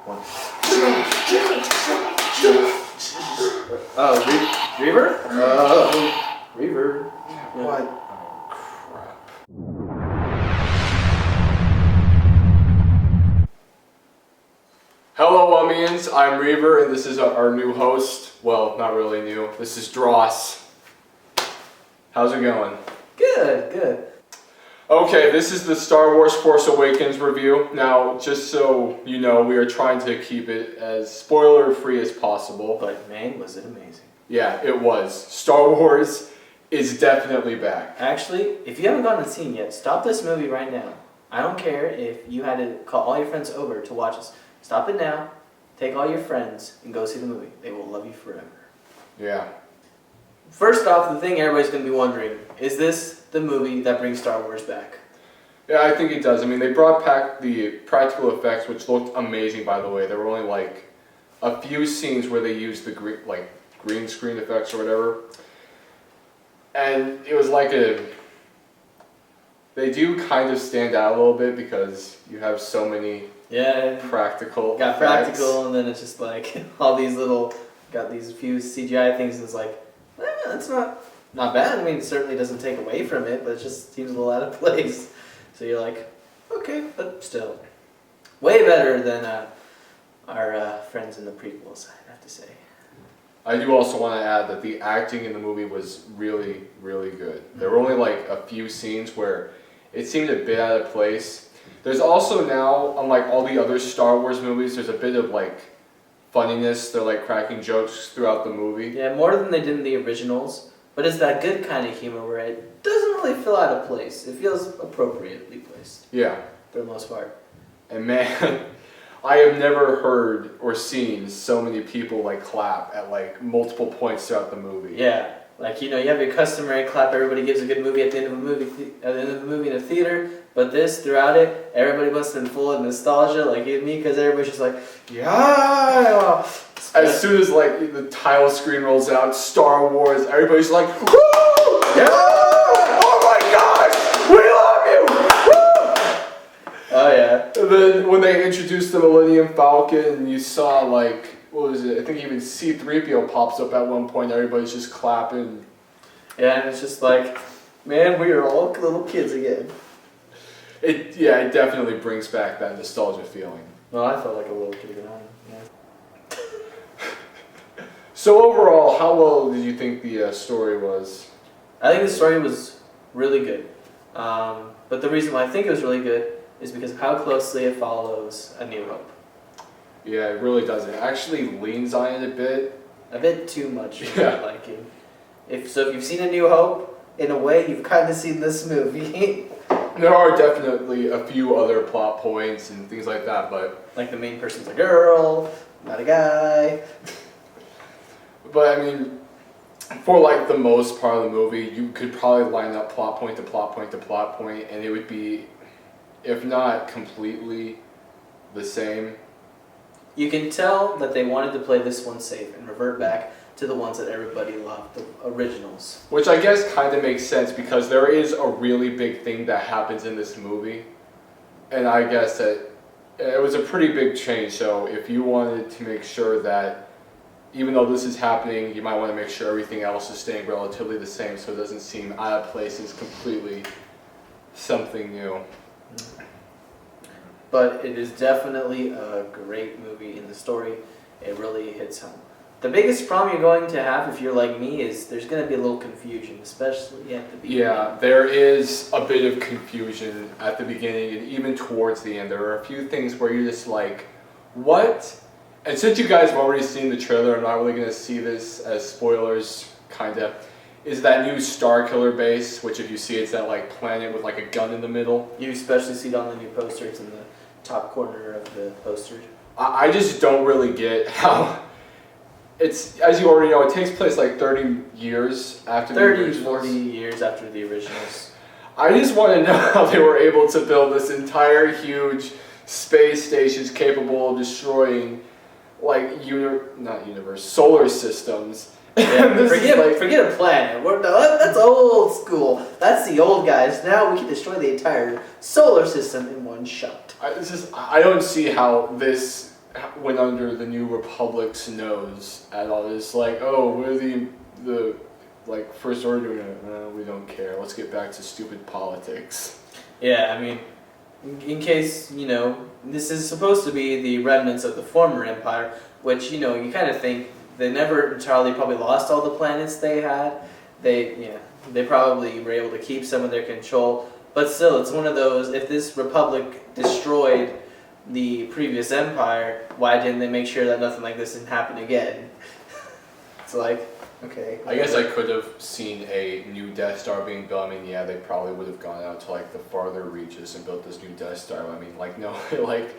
one. Oh, Reaver? Reaver. What? Oh, crap. Hello, Ummians. I'm Reaver, and this is our new host. Well, not really new. This is Dross. How's it going? Good. Okay, this is the Star Wars Force Awakens review. Now, just so you know, we are trying to keep it as spoiler-free as possible. But man, was it amazing. Yeah, it was. Star Wars is definitely back. Actually, if you haven't gone and seen it yet, stop this movie right now. I don't care if you had to call all your friends over to watch this. Stop it now, take all your friends, and go see the movie. They will love you forever. Yeah. First off, the thing everybody's going to be wondering, is this the movie that brings Star Wars back? Yeah, I think it does. I mean, they brought back the practical effects, which looked amazing, by the way. There were only, like, a few scenes where they used the green screen effects or whatever. And it was like they do kind of stand out a little bit because you have so many practical got effects. practical, and then it's just like all these little, got these few CGI things, and it's like, that's not bad. I mean, it certainly doesn't take away from it, but it just seems a little out of place. So you're like, okay, but still, way better than our friends in the prequels, I have to say. I do also want to add that the acting in the movie was really, really good. There were only like a few scenes where it seemed a bit out of place. There's also now, unlike all the other Star Wars movies, there's a bit of like funniness. They're like cracking jokes throughout the movie. Yeah, more than they did in the originals, but it's that good kind of humor where it doesn't really feel out of place. It feels appropriately placed. Yeah. For the most part. And man, I have never heard or seen so many people like clap at like multiple points throughout the movie. Yeah, like you have your customary clap. Everybody gives a good movie at the end of a movie. At the end of the movie in a theater, but this throughout it, everybody must have been full of nostalgia, like you and me, because everybody's just like, yeah. As soon as like the title screen rolls out, Star Wars, everybody's like, woo! Yeah! Oh my gosh! We love you! Woo! Oh yeah. And then when they introduced the Millennium Falcon, you saw like, what was it? I think even C-3PO pops up at one point. Everybody's just clapping. Yeah, and it's just like, man, we are all little kids again. It definitely brings back that nostalgia feeling. Well, I felt like a little kid again. Yeah. So overall, how well did you think the story was? I think the story was really good. But the reason why I think it was really good is because of how closely it follows A New Hope. Yeah, it really does. It actually leans on it a bit. A bit too much for my liking. If you've seen A New Hope, in a way, you've kind of seen this movie. There are definitely a few other plot points and things like that, but... Like the main person's a girl, not a guy. But I mean, for like the most part of the movie, you could probably line up plot point to plot point to plot point, and it would be, if not completely the same. You can tell that they wanted to play this one safe and revert back to the ones that everybody loved, the originals. Which I guess kind of makes sense because there is a really big thing that happens in this movie. And I guess that it was a pretty big change, so if you wanted to make sure that even though this is happening, you might want to make sure everything else is staying relatively the same so it doesn't seem out of place. It's completely something new. But it is definitely a great movie in the story. It really hits home. The biggest problem you're going to have if you're like me is there's going to be a little confusion, especially at the beginning. Yeah, there is a bit of confusion at the beginning and even towards the end. There are a few things where you're just like, what? And since you guys have already seen the trailer, I'm not really going to see this as spoilers, kind of, is that new Starkiller base, which if you see it's that like planet with like a gun in the middle. You especially see it on the new poster. It's in the top corner of the poster. I just don't really get how... It's, as you already know, it takes place like 30 years after the originals. 40 years after the originals. I just want to know how they were able to build this entire huge space station capable of destroying like solar systems. Yeah, forget a planet. That's old school. That's the old guys. Now we can destroy the entire solar system in one shot. I don't see how this went under the New Republic's nose at all. It's like, oh, we're the like First Order doing it. We don't care. Let's get back to stupid politics. Yeah, I mean, in case, this is supposed to be the remnants of the former empire, which, you kind of think they never entirely probably lost all the planets they had. They probably were able to keep some of their control, but still, it's one of those, if this republic destroyed the previous empire, why didn't they make sure that nothing like this didn't happen again? It's like, okay. I guess I could have seen a new Death Star being built. I mean, yeah, they probably would have gone out to like the farther reaches and built this new Death Star. I mean, like, no, like,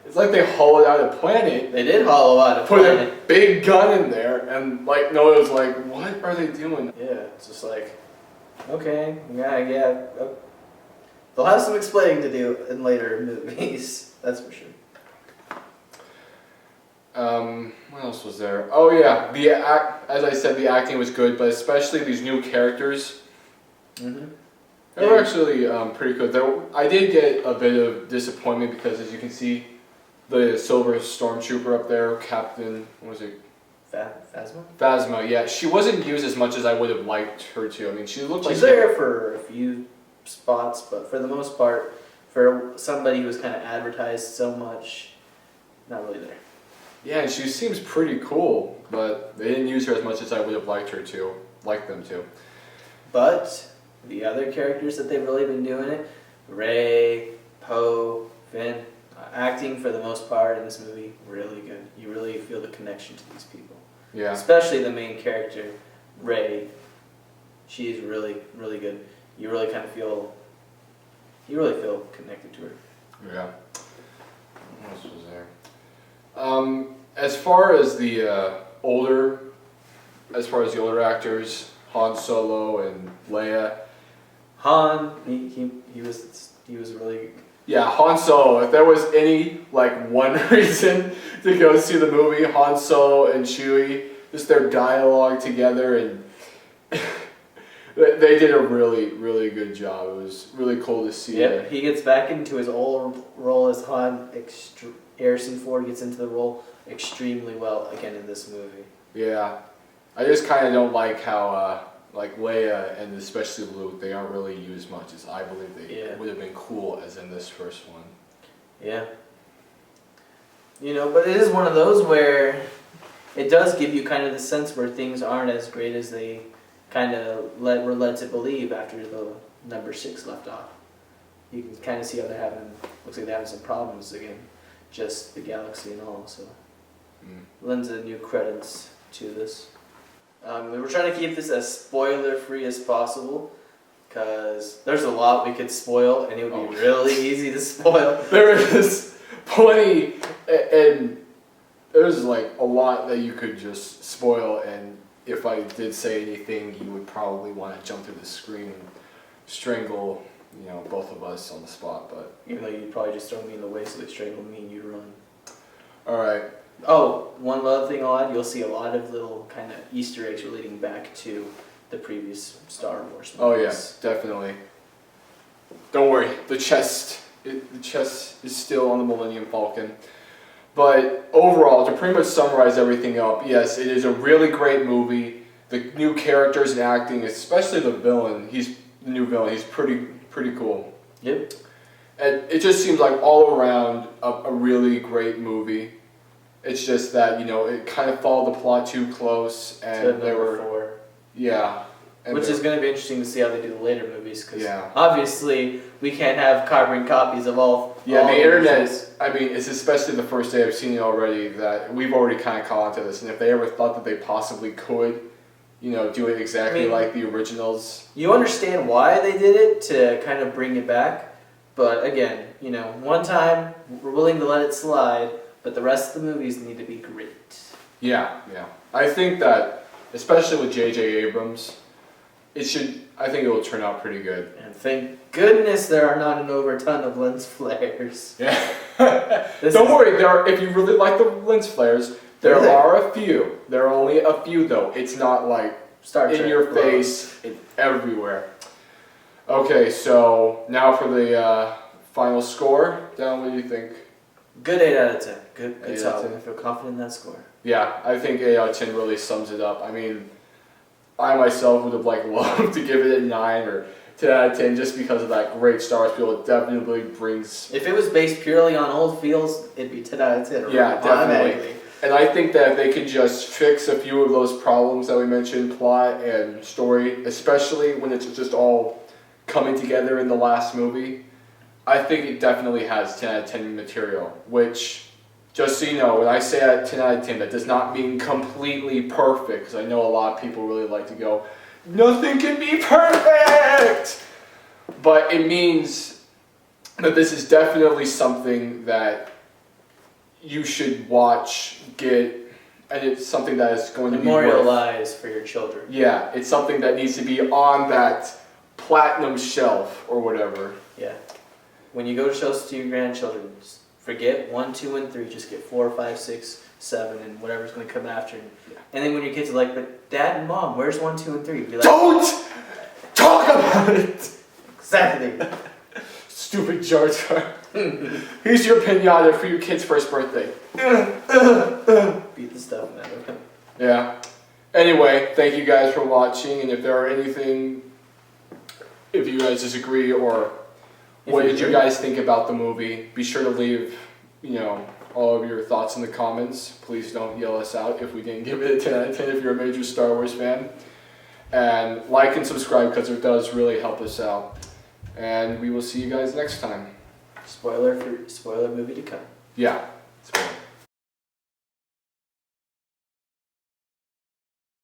it's like they hollowed out a planet. They did hollow out a put planet. a big gun in there, and like, no, it was like, what are they doing? Yeah, it's just like, okay, yeah. They'll have some explaining to do in later movies, that's for sure. What else was there? Oh yeah, as I said, the acting was good, but especially these new characters. Mm-hmm. They were actually pretty good. I did get a bit of disappointment because, as you can see, the Silver Stormtrooper up there, Captain, what was it? Phasma? Phasma, yeah. She wasn't used as much as I would have liked her to. I mean, she looked like... She's there for a few spots, but for the most part, for somebody who's kind of advertised so much, not really there. Yeah, and she seems pretty cool, but they didn't use her as much as I would have liked them to. But the other characters that they've really been doing it, Rey, Poe, Finn, acting for the most part in this movie, really good. You really feel the connection to these people. Yeah. Especially the main character, Rey. She's really, really good. You really feel connected to her. Yeah. What else was there? As far as the older actors, Han Solo and Leia. Han, he was really. Yeah, Han Solo. If there was any one reason to go see the movie, Han Solo and Chewie, just their dialogue together, and they did a really, really good job. It was really cool to see. Yeah, he gets back into his old role as Han. Harrison Ford gets into the role extremely well again in this movie. Yeah, I just kind of don't like how Leia and especially Luke, they aren't really used much as I believe they would have been cool as in this first one. Yeah. But it is one of those where it does give you kind of the sense where things aren't as great as they kind of were led to believe after the number 6 left off. You can kind of see how looks like they're having some problems again. Just the galaxy and all, so lends a new credence to this. We were trying to keep this as spoiler-free as possible, because there's a lot we could spoil, and it would be really easy to spoil. There is plenty, and there's a lot that you could just spoil, and if I did say anything, you would probably want to jump through the screen and strangle both of us on the spot, but... Even though you'd probably just throw me in the way so they strangle me and you'd run. Alright. Oh, one other thing I'll add, you'll see a lot of little kind of Easter eggs relating back to the previous Star Wars movies. Oh yes, definitely. Don't worry, the chest is still on the Millennium Falcon. But overall, to pretty much summarize everything up, yes, it is a really great movie. The new characters and acting, especially the villain, the new villain, he's pretty cool. Yep. And it just seems like all around a really great movie. It's just that, it kind of followed the plot too close, and they were... 4. Yeah. Which is going to be interesting to see how they do the later movies, because obviously we can't have carbon copies of all... Yeah, all the internet, I mean, it's especially the first day I've seen it already, that we've already kind of caught on to this, and if they ever thought that they possibly could... do it exactly like the originals. You understand why they did it, to kind of bring it back. But again, one time, we're willing to let it slide, but the rest of the movies need to be great. Yeah. I think that, especially with J.J. Abrams, I think it will turn out pretty good. And thank goodness there are not an over ton of lens flares. Yeah. Don't worry, if you really like the lens flares, there are a few. There are only a few, though. It's not in your face, it's everywhere. Okay, so now for the final score. Dan, what do you think? Good 8 out of 10. Good 8 out of solid. 10. I feel confident in that score. Yeah, I think 8 out of 10 really sums it up. I mean, I myself would have loved to give it a 9 or 10 out of 10 just because of that great Star Wars feel. It definitely brings. If it was based purely on old feels, it'd be 10 out of 10. Yeah, definitely. Automatically. And I think that if they could just fix a few of those problems that we mentioned, plot and story, especially when it's just all coming together in the last movie, I think it definitely has 10 out of 10 material, which, just so you know, when I say 10 out of 10, that does not mean completely perfect, because I know a lot of people really like to go, nothing can be perfect! But it means that this is definitely something that you should watch, and it's something that is going to be memorialize for your children. Yeah, it's something that needs to be on that platinum shelf or whatever. Yeah. When you go to shows to your grandchildren, just forget 1, 2, and 3. Just get 4, 5, 6, 7, and whatever's going to come after. Yeah. And then when your kids are like, but Dad and Mom, where's 1, 2, and 3? Be like, Don't talk about it! Exactly. Stupid Jar Jar. Here's your pinata for your kid's first birthday. Beat the stuff out of him. Yeah. Anyway, thank you guys for watching, and if there are anything, if you guys disagree or what did you guys think about the movie, be sure to leave, all of your thoughts in the comments. Please don't yell us out if we didn't give it a 10 out of 10 if you're a major Star Wars fan. And like and subscribe because it does really help us out. And we will see you guys next time. Spoiler movie to come. Yeah. Spoiler.